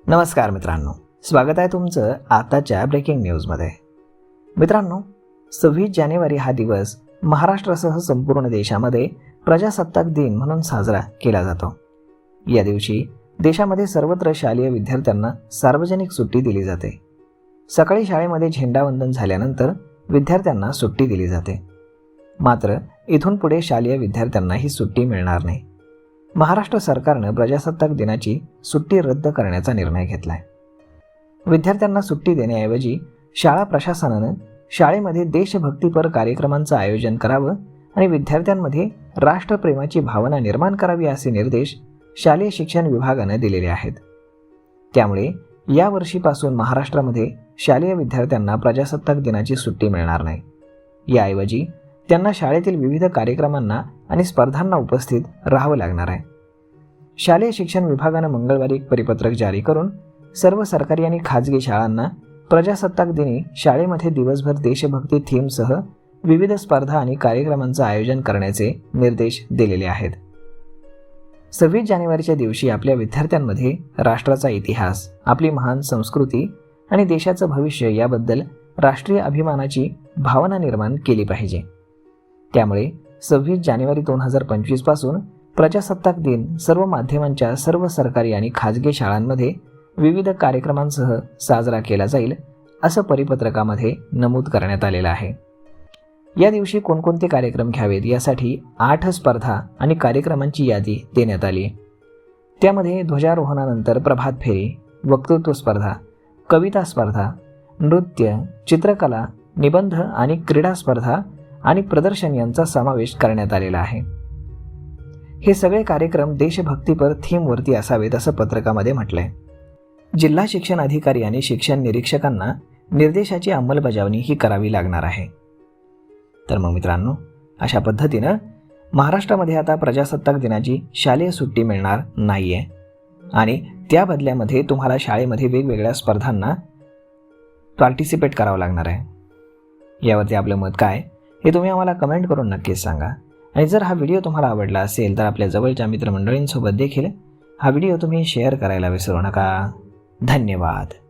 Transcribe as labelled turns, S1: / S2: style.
S1: नमस्कार मित्रांनो, स्वागत आहे तुमचं आताच्या ब्रेकिंग न्यूजमध्ये. मित्रांनो, 26 जानेवारी हा दिवस महाराष्ट्रासह संपूर्ण देशामध्ये प्रजासत्ताक दिन म्हणून साजरा केला जातो. या दिवशी देशामध्ये सर्वत्र शालेय विद्यार्थ्यांना सार्वजनिक सुट्टी दिली जाते. सकाळी शाळेमध्ये झेंडावंदन झाल्यानंतर विद्यार्थ्यांना सुट्टी दिली जाते. मात्र इथून पुढे शालेय विद्यार्थ्यांना ही सुट्टी मिळणार नाही. महाराष्ट्र सरकारनं प्रजासत्ताक दिनाची सुट्टी रद्द करण्याचा निर्णय घेतलाय. विद्यार्थ्यांना सुट्टी देण्याऐवजी शाळा प्रशासनानं शाळेमध्ये देशभक्तीपर कार्यक्रमांचं आयोजन करावं आणि विद्यार्थ्यांमध्ये राष्ट्रप्रेमाची भावना निर्माण करावी असे निर्देश शालेय शिक्षण विभागानं दिलेले आहेत. त्यामुळे या वर्षीपासून महाराष्ट्रामध्ये शालेय विद्यार्थ्यांना प्रजासत्ताक दिनाची सुट्टी मिळणार नाही. याऐवजी त्यांना शाळेतील विविध कार्यक्रमांना आणि स्पर्धांना उपस्थित राहावं लागणार आहे. शालेय शिक्षण विभागानं मंगळवारी एक परिपत्रक जारी करून सर्व सरकारी आणि खाजगी शाळांना प्रजासत्ताक दिनी शाळेमध्ये दिवसभर देशभक्ती थीमसह विविध स्पर्धा आणि कार्यक्रमांचं आयोजन करण्याचे निर्देश दिलेले आहेत. 26 जानेवारीच्या दिवशी आपल्या विद्यार्थ्यांमध्ये राष्ट्राचा इतिहास, आपली महान संस्कृती आणि देशाचं भविष्य याबद्दल राष्ट्रीय अभिमानाची भावना निर्माण केली पाहिजे. त्यामुळे 26 जानेवारी 2025 पासून प्रजासत्ताक दिन सर्व माध्यमांच्या सर्व सरकारी आणि खाजगी शाळांमध्ये विविध कार्यक्रमांसह साजरा केला जाईल असं परिपत्रकामध्ये नमूद करण्यात आलेलं आहे. या दिवशी कोणकोणते कार्यक्रम घ्यावेत यासाठी 8 स्पर्धा आणि कार्यक्रमांची यादी देण्यात आली. त्यामध्ये ध्वजारोहणानंतर प्रभात फेरी, वक्तृत्व स्पर्धा, कविता स्पर्धा, नृत्य, चित्रकला, निबंध आणि क्रीडा स्पर्धा आणि प्रदर्शन यांचा समावेश करण्यात आलेला आहे. हे सगळे कार्यक्रम देशभक्तीपर थीमवरती असावेत असं पत्रकामध्ये म्हटलंय. जिल्हा शिक्षण अधिकारी आणि शिक्षण निरीक्षकांना निर्देशाची अंमलबजावणी ही करावी लागणार आहे. तर मग मित्रांनो, अशा पद्धतीनं महाराष्ट्रामध्ये आता प्रजासत्ताक दिनाची शालेय सुट्टी मिळणार नाहीये आणि त्या बदल्यामध्ये तुम्हाला शाळेमध्ये वेगवेगळ्या स्पर्धांना पार्टिसिपेट करावं लागणार आहे. यावरती आपलं मत काय हे तुम्ही आम्हाला कमेंट करून नक्कीच सांगा. आणि जर हा व्हिडिओ तुम्हाला आवडला असेल तर आपल्या जवळच्या मित्रमंडळींसोबत देखील हा व्हिडिओ तुम्ही शेअर करायला विसरू नका. धन्यवाद.